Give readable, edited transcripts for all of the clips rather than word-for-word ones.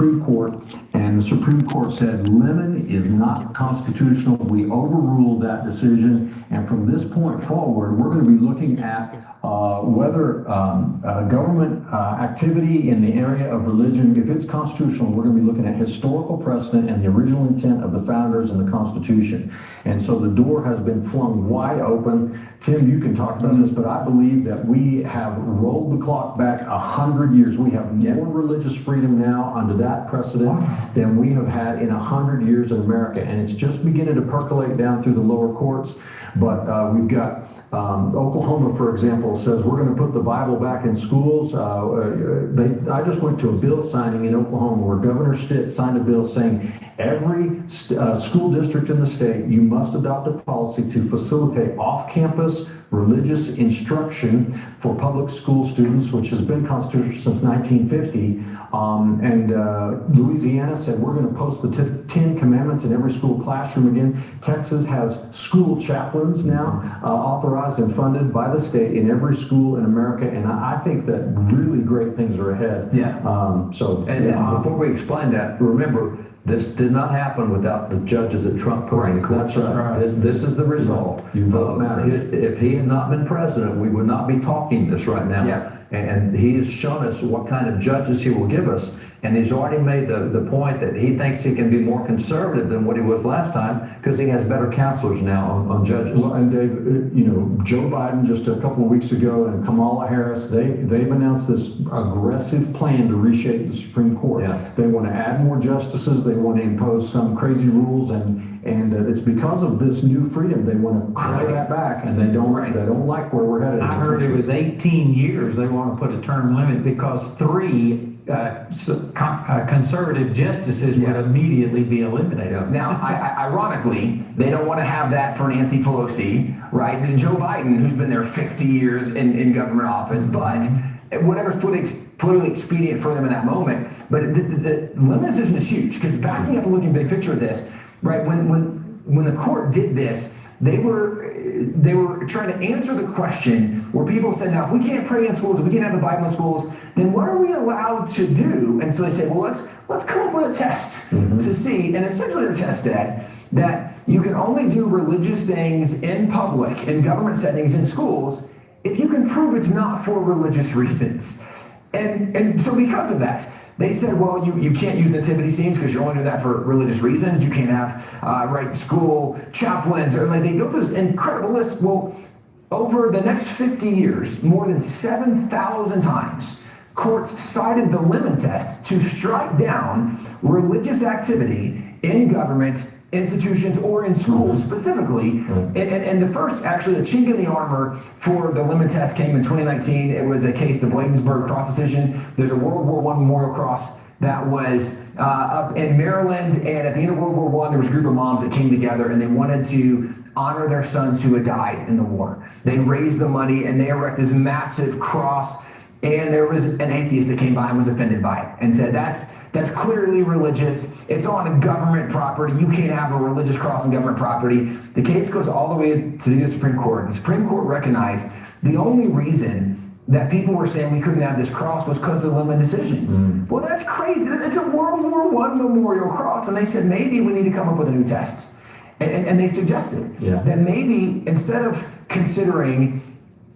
Supreme Court, and the Supreme Court said Lemon is not constitutional. We overruled that decision, and from this point forward, we're going to be looking at whether government activity in the area of religion, if it's constitutional, we're going to be looking at historical precedent and the original intent of the founders and the Constitution. And so the door has been flung wide open. Tim, you can talk about this, but I believe that we have rolled the clock back 100 years. We have more religious freedom now under that precedent than we have had in 100 years in America. And it's just beginning to percolate down through the lower courts. But we've got Oklahoma, for example, says we're going to put the Bible back in schools. I just went to a bill signing in Oklahoma where Governor Stitt signed a bill saying every school district in the state, you must adopt a policy to facilitate off-campus religious instruction for public school students, which has been constitutional since 1950. Louisiana said we're going to post the 10 Commandments in every school classroom again. Texas has school chaplains now authorized and funded by the state in every school in America, and I think that really great things are ahead. Before we explain that, remember, this did not happen without the judges that Trump put in the court. That's right. This is the result. Your vote matters. If he had not been president, we would not be talking this right now. Yeah. And he has shown us what kind of judges he will give us. And he's already made the point that he thinks he can be more conservative than what he was last time because he has better counselors now on judges. Well, and Dave, Joe Biden just a couple of weeks ago and Kamala Harris, they've announced this aggressive plan to reshape the Supreme Court. Yeah. They want to add more justices. They want to impose some crazy rules, and it's because of this new freedom they want to crack that back, and they don't like where we're headed. I heard it was 18 years they want to put a term limit because 3 conservative justices would immediately be eliminated. Now, ironically, they don't want to have that for Nancy Pelosi, right? And Joe Biden, who's been there 50 years in government office, but whatever's politically expedient for them in that moment. But the limit decision is huge, because backing up and looking big picture of this, right? When the court did this, they were trying to answer the question where people said, now, if we can't pray in schools, if we can't have the Bible in schools, then what are we allowed to do? And so they said, well, let's come up with a test to see. And essentially their test said that you can only do religious things in public, in government settings, in schools, if you can prove it's not for religious reasons. And so because of that, they said, well, you can't use nativity scenes because you're only doing that for religious reasons. You can't have school chaplains, or they go through this incredible list. Well, over the next 50 years, more than 7,000 times, courts cited the Lemon test to strike down religious activity in government institutions or in schools specifically. And the first, actually, the chink in the armor for the Lemon test came in 2019. It was a case, the Bladensburg Cross decision. There's a World War I memorial cross that was up in Maryland, and at the end of World War I, there was a group of moms that came together and they wanted to honor their sons who had died in the war. They raised the money and they erected this massive cross, and there was an atheist that came by and was offended by it and said, that's clearly religious. It's on government property. You can't have a religious cross on government property. The case goes all the way to the Supreme Court. The Supreme Court recognized the only reason that people were saying we couldn't have this cross was because of the Lemon decision. Well, that's crazy. It's a World War I memorial cross. And they said, maybe we need to come up with a new test. And they suggested that maybe instead of considering,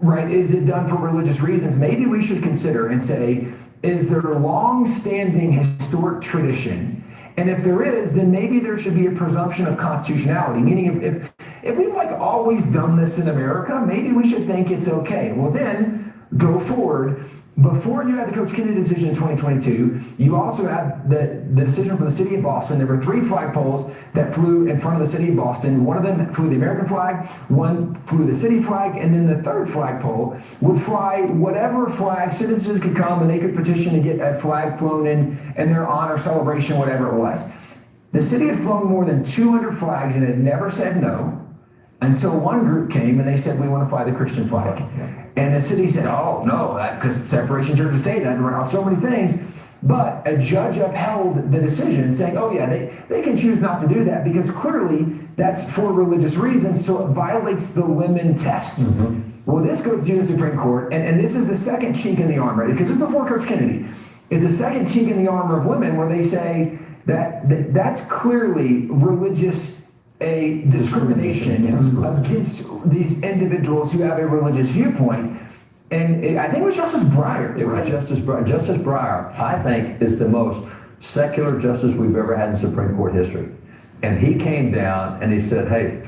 right, is it done for religious reasons, maybe we should consider and say, is there a long-standing historic tradition? And if there is, then maybe there should be a presumption of constitutionality, meaning if we've always done this in America, maybe we should think it's okay. Well, then go forward. Before you had the Coach Kennedy decision in 2022, you also had the decision from the city of Boston. There were 3 flagpoles that flew in front of the city of Boston. One of them flew the American flag, one flew the city flag, and then the third flagpole would fly whatever flag. Citizens could come and they could petition to get a flag flown in their honor, celebration, whatever it was. The city had flown more than 200 flags and had never said no, until one group came and they said, we want to fly the Christian flag. And the city said, oh, no, because separation church and state, that run out so many things. But a judge upheld the decision saying, oh, yeah, they can choose not to do that because clearly that's for religious reasons, so it violates the Lemon test. Well, this goes to the Supreme Court, and this is the second chink in the armor, because this is before Coach Kennedy. is a second chink in the armor of women, where they say that's clearly religious discrimination against these individuals who have a religious viewpoint. And I think it was Justice Breyer. It was Justice Breyer. Justice Breyer, I think, is the most secular justice we've ever had in Supreme Court history. And he came down and he said, hey,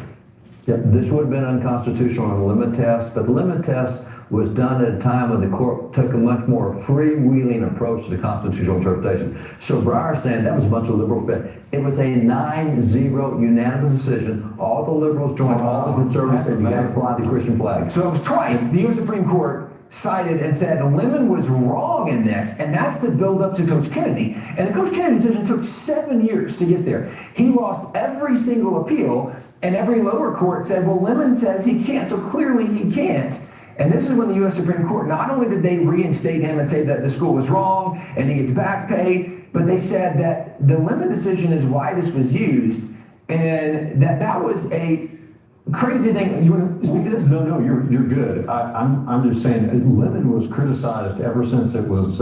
this would have been unconstitutional on a limit test, but the limit test was done at a time when the court took a much more freewheeling approach to the constitutional interpretation. So Breyer saying that was a bunch of liberals, but it was a 9-0 unanimous decision. All the liberals joined, all the conservatives said you got to fly the Christian flag. So it was twice the U.S. Supreme Court cited and said Lemon was wrong in this, and that's to build up to Coach Kennedy. And the Coach Kennedy decision took 7 years to get there. He lost every single appeal, and every lower court said, well, Lemon says he can't, so clearly he can't. And this is when the U.S. Supreme Court, not only did they reinstate him and say that the school was wrong and he gets back pay, but they said that the Lemon decision is why this was used, and that was a crazy thing. You want to speak to this? No, you're good. I'm just saying, Lemon was criticized ever since it was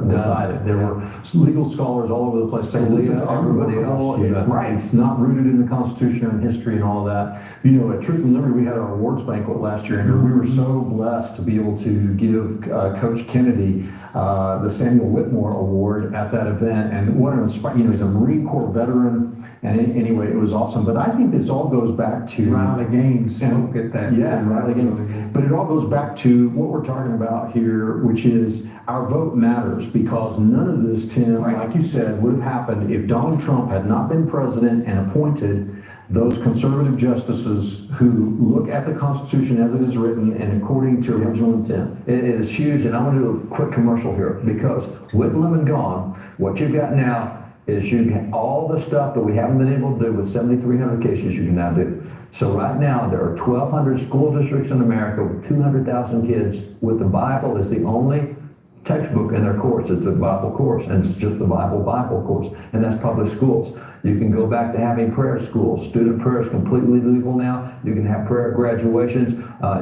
decided. There were legal scholars all over the place saying this is unworkable. Right. It's not rooted in the Constitution and history and all of that. You know, at Truth and Liberty, we had our awards banquet last year, and we were so blessed to be able to give Coach Kennedy the Samuel Whitmore Award at that event. And what an inspiring, he's a Marine Corps veteran. And anyway, it was awesome. But I think this all goes back to Riley Gaines spoke at that. Yeah, Riley Gaines. But it all goes back to what we're talking about here, which is our vote matters, because none of this, Tim, like you said, would have happened if Donald Trump had not been president and appointed those conservative justices who look at the Constitution as it is written and according to original intent. It is huge, and I want to do a quick commercial here, because with Lemon gone, what you've got now is you get all the stuff that we haven't been able to do with 7,300 cases you can now do. So right now there are 1,200 school districts in America with 200,000 kids with the Bible as the only textbook in their course. It's a Bible course, and it's just the Bible course, and that's public schools. You can go back to having prayer schools. Student prayer is completely legal now. You can have prayer graduations.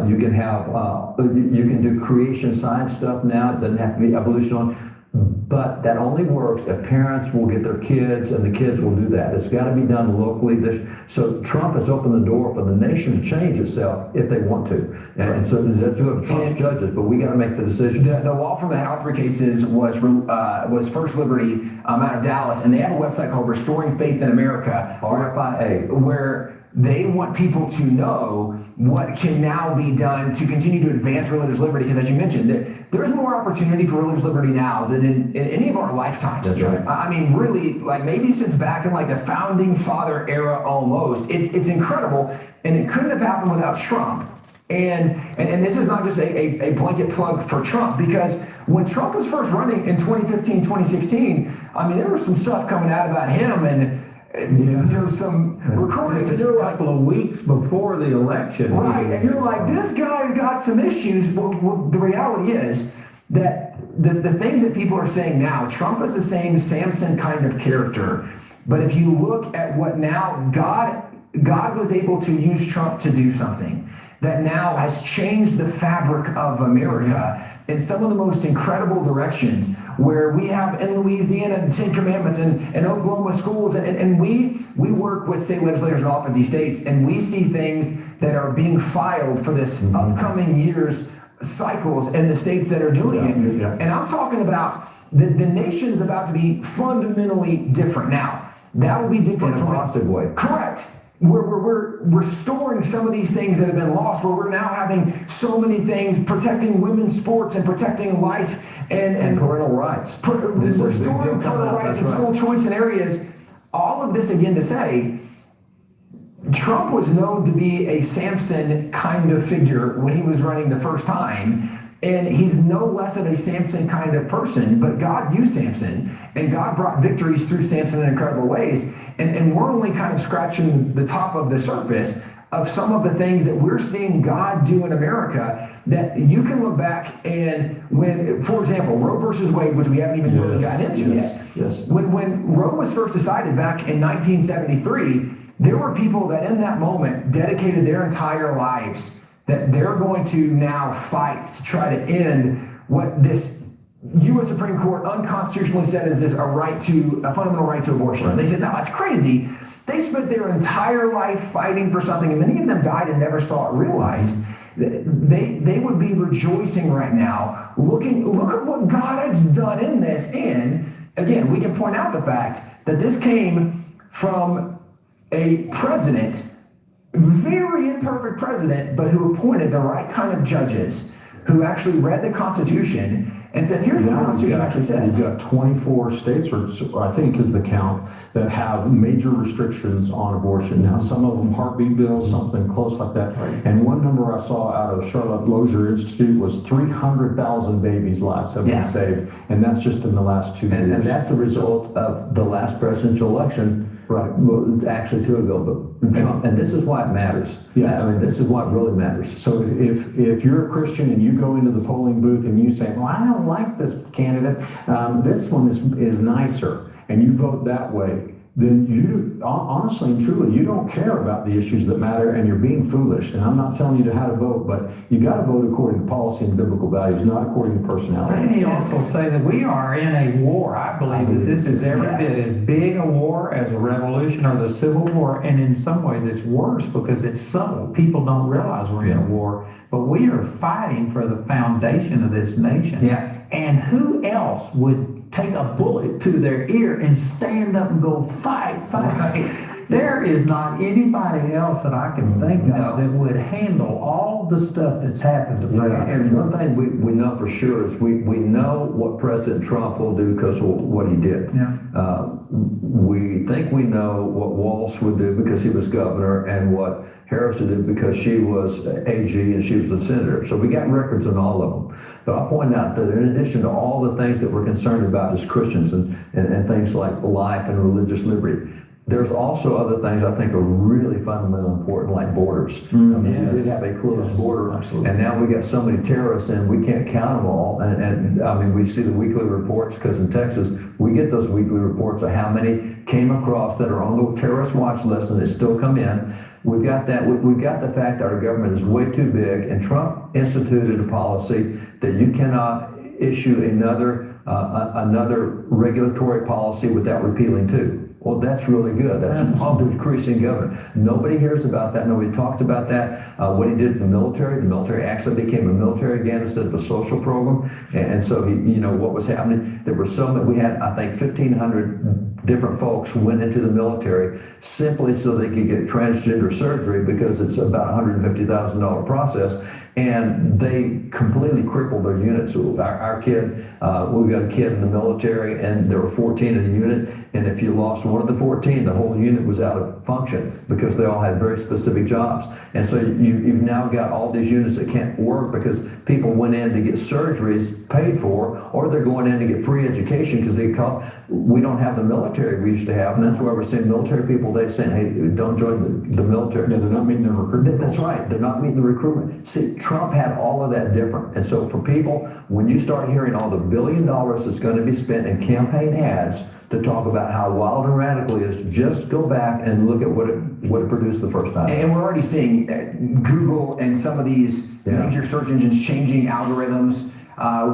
You can have you can do creation science stuff now. It doesn't have to be evolution. But that only works if parents will get their kids, and the kids will do that. It's got to be done locally. So Trump has opened the door for the nation to change itself if they want to. And so that's what Trump's judges, but we got to make the decision. The law firm that had all three cases was First Liberty out of Dallas, and they have a website called Restoring Faith in America, RFIA, where they want people to know what can now be done to continue to advance religious liberty, because as you mentioned, there's more opportunity for religious liberty now than in any of our lifetimes. That's right. I mean, really, like maybe since back in like the founding father era almost. It's incredible, and it couldn't have happened without Trump. And this is not just a blanket plug for Trump, because when Trump was first running in 2015, 2016, I mean, there was some stuff coming out about him, and you know, some recordings, and you're a like, couple of weeks before the election. right, and you're like, this guy's got some issues. Well, the reality is that the things that people are saying now, Trump is the same Samson kind of character. But if you look at what now, God was able to use Trump to do something that now has changed the fabric of America in some of the most incredible directions, where we have in Louisiana the 10 Commandments and Oklahoma schools, and we work with state legislators in all 50 states, and we see things that are being filed for this upcoming year's cycles in the states that are doing it. And I'm talking about the nation's about to be fundamentally different now. That will be different in a from positive way. Correct. We're restoring some of these things that have been lost, where we're now having so many things protecting women's sports and protecting life and parental rights. Restoring parental rights and school choice in areas. All of this again to say, Trump was known to be a Samson kind of figure when he was running the first time. And he's no less of a Samson kind of person, but God used Samson, and God brought victories through Samson in incredible ways. And we're only kind of scratching the top of the surface of some of the things that we're seeing God do in America, that you can look back and when, for example, Roe versus Wade, which we haven't even really gotten into yet. Yes. When Roe was first decided back in 1973, there were people that in that moment dedicated their entire lives that they're going to now fight to try to end what this U.S. Supreme Court unconstitutionally said is this a fundamental right to abortion. Right. They said, no, that's crazy. They spent their entire life fighting for something, and many of them died and never saw it realized. They would be rejoicing right now, look at what God has done in this. And again, we can point out the fact that this came from a president, very imperfect president, but who appointed the right kind of judges, who actually read the Constitution and said, here's what the Constitution actually says. You've got 24 states, or I think is the count, that have major restrictions on abortion. Now, some of them heartbeat bills, something close like that. Right. And one number I saw out of Charlotte Lozier Institute was 300,000 babies' lives have been saved. And that's just in the last 2 years. And that's the result of the last presidential election. Right. Actually 2 ago, but Trump, and this is why it matters. Yeah. I mean, this is what really matters. So if you're a Christian and you go into the polling booth and you say, well, I don't like this candidate, this one is nicer, and you vote that way, then you, honestly and truly, you don't care about the issues that matter, and you're being foolish. And I'm not telling you how to vote, but you got to vote according to policy and biblical values, not according to personality. Let me also say that we are in a war. I believe that this is every bit as big a war as a revolution or the Civil War, and in some ways it's worse because it's subtle. People don't realize we're in a war, but we are fighting for the foundation of this nation. Yeah. And who else would take a bullet to their ear and stand up and go fight? Right. There is not anybody else that I can think of that would handle all the stuff that's happened to President And one thing we know for sure is we know what President Trump will do because of what he did. Yeah. We think we know what Walsh would do because he was governor, and what Harris would do because she was AG and she was a senator. So we got records on all of them. But I'll point out that in addition to all the things that we're concerned about as Christians and things like life and religious liberty, there's also other things I think are really fundamentally important, like borders. I mean, we did have a closed border, absolutely. And now we got so many terrorists, and we can't count them all. And I mean, we see the weekly reports, because in Texas, we get those weekly reports of how many came across that are on the terrorist watch list, and they still come in. We've got that. We've got the fact that our government is way too big, and Trump instituted a policy that you cannot issue another regulatory policy without repealing two. Well, that's really good. That's a decreasing government. Nobody hears about that. Nobody talks about that. What he did in the military actually became a military again instead of a social program. And so, what was happening, there were so many, we had, I think, 1,500 different folks who went into the military simply so they could get transgender surgery, because it's about $150,000 process. And they completely crippled their units. Our kid, we got a kid in the military, and there were 14 in the unit. And if you lost one of the 14, the whole unit was out of function, because they all had very specific jobs. And so you've now got all these units that can't work because people went in to get surgeries paid for, or they're going in to get free education because we don't have the military we used to have. And that's why we're seeing military people today saying, hey, don't join the military. Yeah, they're not meeting their recruitment. That's right. They're not meeting the recruitment. See, Trump had all of that different. And so for people, when you start hearing all the $1 billion that's going to be spent in campaign ads to talk about how wild and radical it is, just go back and look at what it produced the first time. And we're already seeing Google and some of these major search engines changing algorithms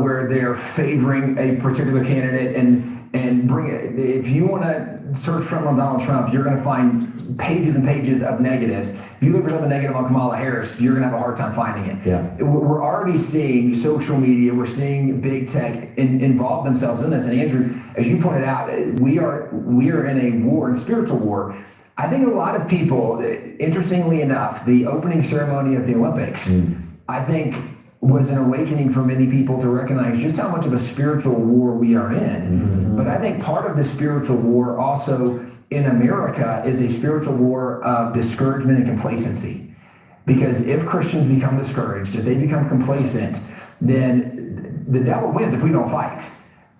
where they're favoring a particular candidate and bring it. If you want to search Trump on Donald Trump, you're going to find pages and pages of negatives. If you look for something negative on Kamala Harris, you're going to have a hard time finding it. Yeah. We're already seeing social media, we're seeing big tech involve themselves in this. And Andrew, as you pointed out, we are in a war, a spiritual war. I think a lot of people, interestingly enough, the opening ceremony of the Olympics, I think, was an awakening for many people to recognize just how much of a spiritual war we are in. But I think part of the spiritual war also in America is a spiritual war of discouragement and complacency. Because if Christians become discouraged, if they become complacent, then the devil wins if we don't fight.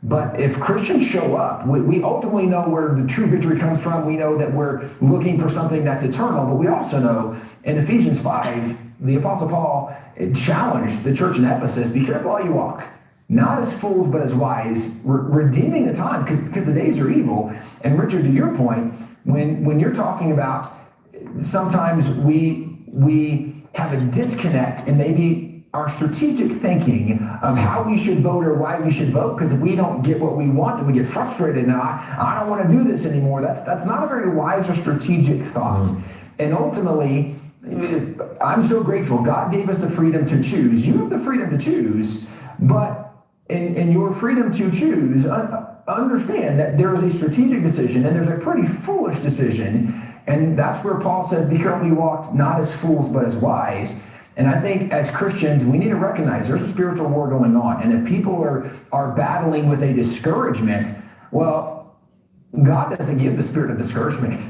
But if Christians show up, we ultimately know where the true victory comes from. We know that we're looking for something that's eternal, but we also know in Ephesians 5, the Apostle Paul challenged the church in Ephesus, be careful how you walk, not as fools, but as wise, redeeming the time, because the days are evil. And Richard, to your point, when you're talking about sometimes we have a disconnect, and maybe our strategic thinking of how we should vote or why we should vote, because if we don't get what we want, then we get frustrated and I don't want to do this anymore. That's not a very wise or strategic thought. And ultimately, I'm so grateful. God gave us the freedom to choose. You have the freedom to choose, but in your freedom to choose, understand that there is a strategic decision and there's a pretty foolish decision. And that's where Paul says, be careful you walk not as fools, but as wise. And I think as Christians, we need to recognize there's a spiritual war going on. And if people are battling with a discouragement, well, God doesn't give the spirit of discouragement,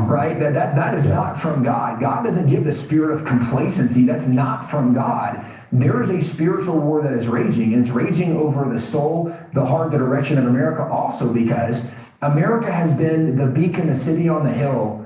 right? That is not from God. God doesn't give the spirit of complacency. That's not from God. There is a spiritual war that is raging, and it's raging over the soul, the heart, the direction of America also, because America has been the beacon, the city on the hill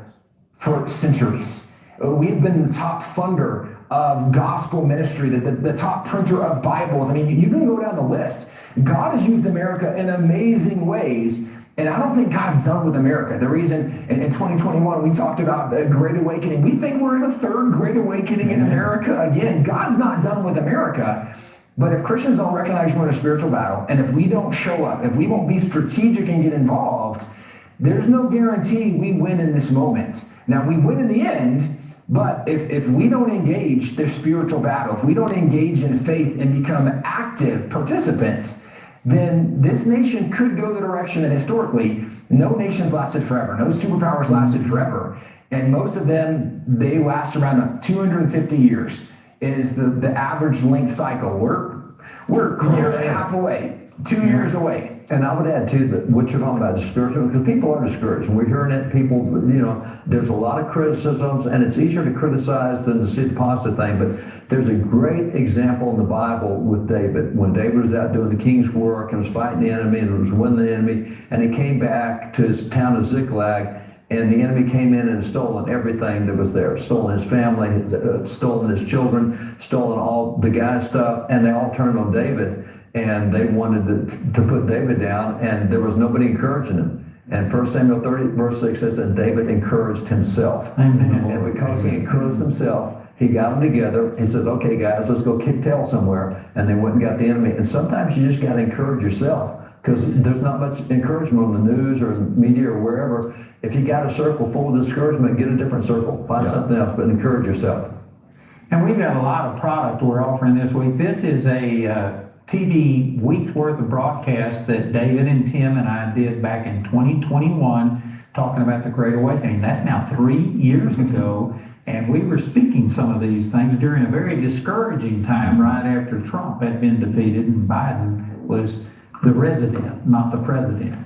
for centuries. We've been the top funder of gospel ministry, the top printer of Bibles. I mean, you can go down the list. God has used America in amazing ways, and I don't think God's done with America. The reason in 2021 we talked about the Great Awakening, we think we're in a third Great Awakening in America again. God's not done with America. But if Christians don't recognize we're in a spiritual battle, and if we don't show up, if we won't be strategic and get involved, there's no guarantee we win in this moment. Now, we win in the end, but if we don't engage the spiritual battle, if we don't engage in faith and become active participants, then this nation could go the direction that historically no nation's lasted forever. No superpowers lasted forever. And most of them, they last around 250 years is the average length cycle. We're a year and a half away, 2 years away. And I would add too that what you're talking about, discouragement, because people are discouraged. And we're hearing it, people, there's a lot of criticisms, and it's easier to criticize than to see the positive thing. But there's a great example in the Bible with David. When David was out doing the king's work and was fighting the enemy and was winning the enemy, and he came back to his town of Ziklag, and the enemy came in and had stolen everything that was there, stolen his family, stolen his children, stolen all the guy's stuff, and they all turned on David. And they wanted to put David down, and there was nobody encouraging him. And 1 Samuel 30, verse 6 says that David encouraged himself. Amen. And because he encouraged himself, he got them together. He said, okay, guys, let's go kick tail somewhere. And they went and got the enemy. And sometimes you just got to encourage yourself, because there's not much encouragement on the news or media or wherever. If you got a circle full of discouragement, get a different circle. Find something else, but encourage yourself. And we've got a lot of product we're offering this week. This is a TV week's worth of broadcasts that David and Tim and I did back in 2021, talking about the Great Awakening. That's now 3 years ago, and we were speaking some of these things during a very discouraging time right after Trump had been defeated and Biden was the resident, not the president.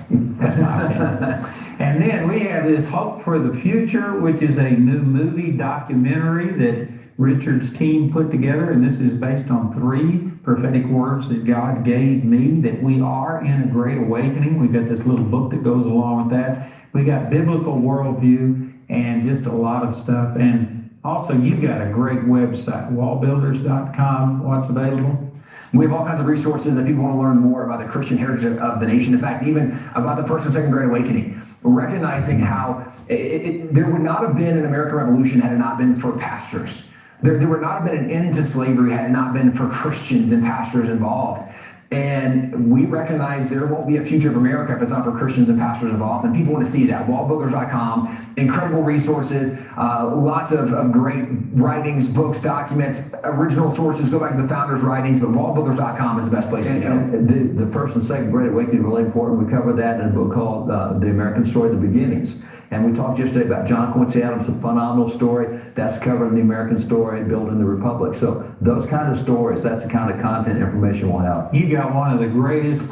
That's my opinion. And then we have this Hope for the Future, which is a new movie documentary that Richard's team put together, and this is based on 3 prophetic words that God gave me, that we are in a great awakening. We've got this little book that goes along with that. We got biblical worldview and just a lot of stuff. And also, you got a great website, wallbuilders.com. What's available? We have all kinds of resources that people want to learn more about the Christian heritage of the nation. In fact, even about the first and second Great Awakening, recognizing how there would not have been an American Revolution had it not been for pastors. There would not have been an end to slavery had it not been for Christians and pastors involved. And we recognize there won't be a future of America if it's not for Christians and pastors involved. And people want to see that. Wallbuilders.com, incredible resources, lots of great writings, books, documents, original sources. Go back to the founders' writings, but wallbuilders.com is the best place to go. And the first and second Great Awakening are really important. We covered that in a book called The American Story, The Beginnings. And we talked yesterday about John Quincy Adams, a phenomenal story. That's covered in The American Story, Building the Republic. So those kind of stories, that's the kind of content information we'll have. You got one of the greatest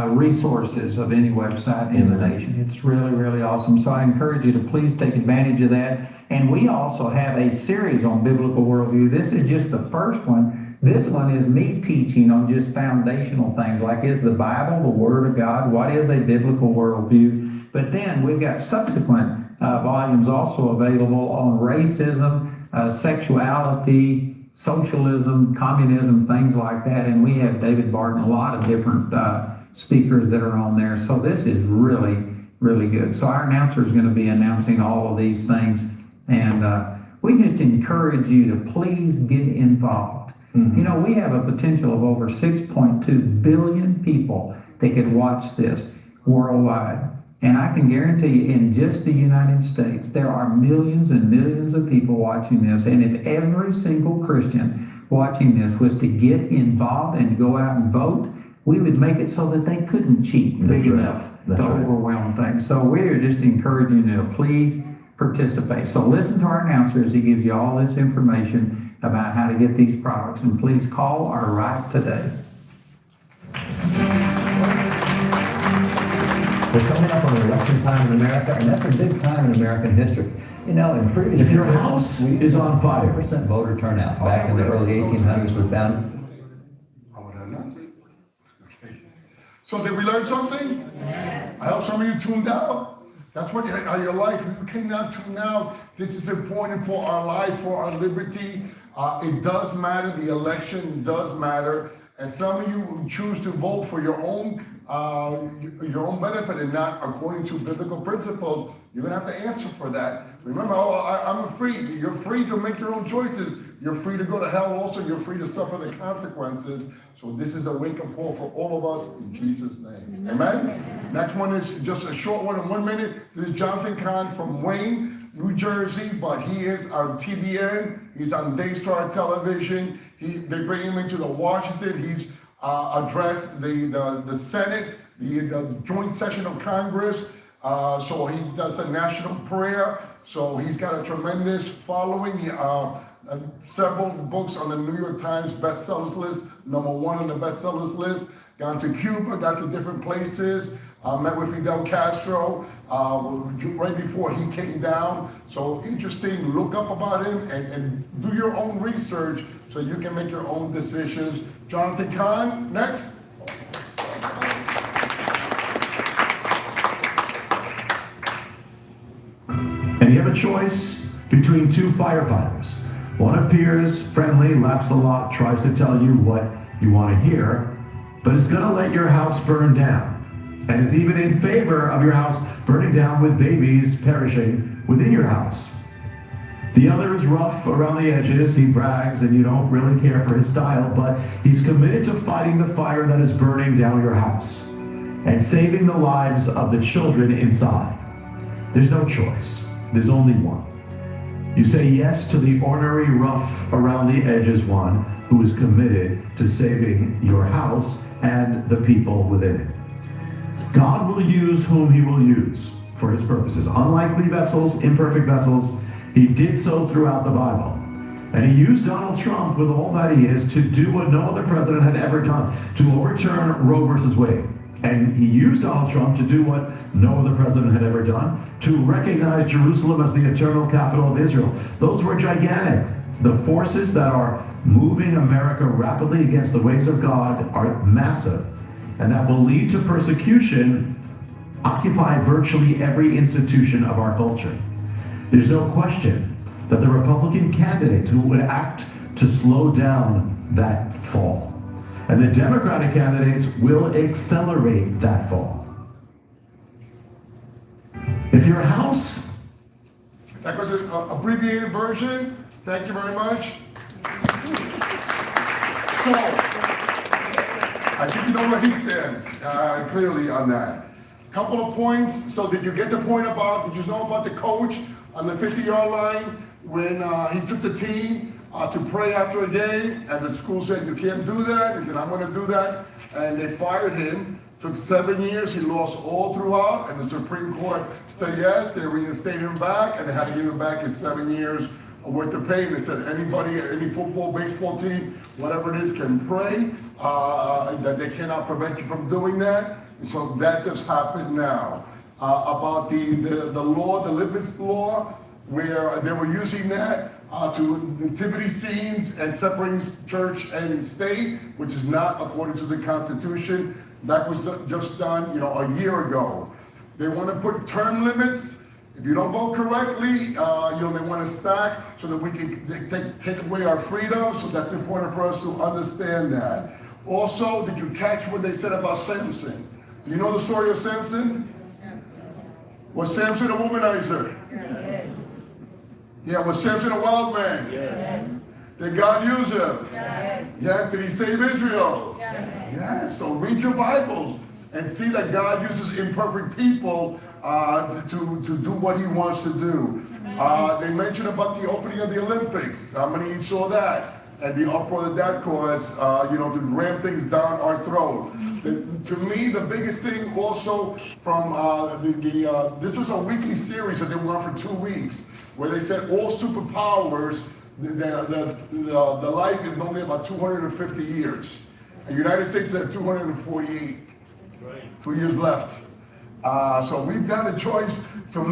resources of any website in the nation. It's really, really awesome. So I encourage you to please take advantage of that. And we also have a series on biblical worldview. This is just the first one. This one is me teaching on just foundational things, like, is the Bible the Word of God? What is a biblical worldview? But then we've got subsequent volumes also available on racism, sexuality, socialism, communism, things like that. And we have David Barton, a lot of different speakers that are on there. So this is really, really good. So our announcer is going to be announcing all of these things. And we just encourage you to please get involved. You know, we have a potential of over 6.2 billion people that could watch this worldwide. And I can guarantee you, in just the United States, there are millions and millions of people watching this. And if every single Christian watching this was to get involved and go out and vote, we would make it so that they couldn't cheat big enough to overwhelm things. So we are just encouraging you to please participate. So listen to our announcer as he gives you all this information about how to get these products. And please call or write today. We're coming up on election time in America, and that's a big time in American history. You know, in previous If your house is on fire, 100% voter turnout. Back in the early 1800s, we found. Okay. So did we learn something? Yes. I hope some of you tuned out. That's what your life. You cannot tune out. This is important for our lives, for our liberty. It does matter. The election does matter. And some of you choose to vote for your own benefit and not according to biblical principles. You're gonna have to answer for that. Remember, I'm free. You're free to make your own choices. You're free to go to hell also. You're free to suffer the consequences. So this is a wake-up call for all of us in Jesus' name. Amen? Next one is just a short one in 1 minute. This is Jonathan Kahn from Wayne, New Jersey, but he is on TBN. He's on Daystar Television. They bring him into the Washington. He's addressed the Senate, the joint session of Congress. So he does the national prayer. So he's got a tremendous following. Several books on the New York Times bestsellers list, #1 on the bestsellers list. Gone to Cuba, got to different places. Met with Fidel Castro right before he came down. So interesting, look up about him and do your own research so you can make your own decisions. Jonathan Kahn, next. and you have a choice between two firefighters. One appears friendly, laughs a lot, tries to tell you what you want to hear, but is going to let your house burn down, and is even in favor of your house burning down with babies perishing within your house. The other is rough around the edges. He brags and you don't really care for his style, but he's committed to fighting the fire that is burning down your house and saving the lives of the children inside. There's no choice. There's only one. You say yes to the ornery, rough around the edges one who is committed to saving your house and the people within it. God will use whom he will use for his purposes. Unlikely vessels, imperfect vessels, he did so throughout the Bible. And he used Donald Trump with all that he is to do what no other president had ever done, to overturn Roe versus Wade. And he used Donald Trump to do what no other president had ever done, to recognize Jerusalem as the eternal capital of Israel. Those were gigantic. The forces that are moving America rapidly against the ways of God are massive, and that will lead to persecution, occupy virtually every institution of our culture. There's no question that the Republican candidates who would act to slow down that fall, and the Democratic candidates will accelerate that fall. If your house... That was an abbreviated version. Thank you very much. So, I think you know where he stands, clearly on that. Couple of points. So did you get the point about, did you know about the coach on the 50-yard line when he took the team to pray after a game, and the school said, you can't do that? He said, I'm going to do that. And they fired him. Took 7 years. He lost all throughout, and the Supreme Court said yes. They reinstated him back, and they had to give him back his 7 years worth of pay. And they said anybody, any football, baseball team, whatever it is, can pray, that they cannot prevent you from doing that. And so that just happened now. About the law, the litmus law, where they were using that to nativity scenes and separating church and state, which is not according to the Constitution. That was just done, a year ago. They want to put term limits. If you don't vote correctly, they want to stack so that we can take away our freedom. So that's important for us to understand that. Also, did you catch what they said about Samson? Do you know the story of Samson? Was Samson a womanizer? Yes. Yeah, was Samson a wild man? Yes. Did God use him? Yes. Did he save Israel? Yes. So read your Bibles and see that God uses imperfect people to do what he wants to do. They mentioned about the opening of the Olympics. How many of you saw that? And the uproar that caused, to ram things down our throat. To me, the biggest thing also from this was a weekly series that they were on for 2 weeks, where they said all superpowers, the life is only about 250 years. The United States has 248. 2 years left. So we've got a choice to make.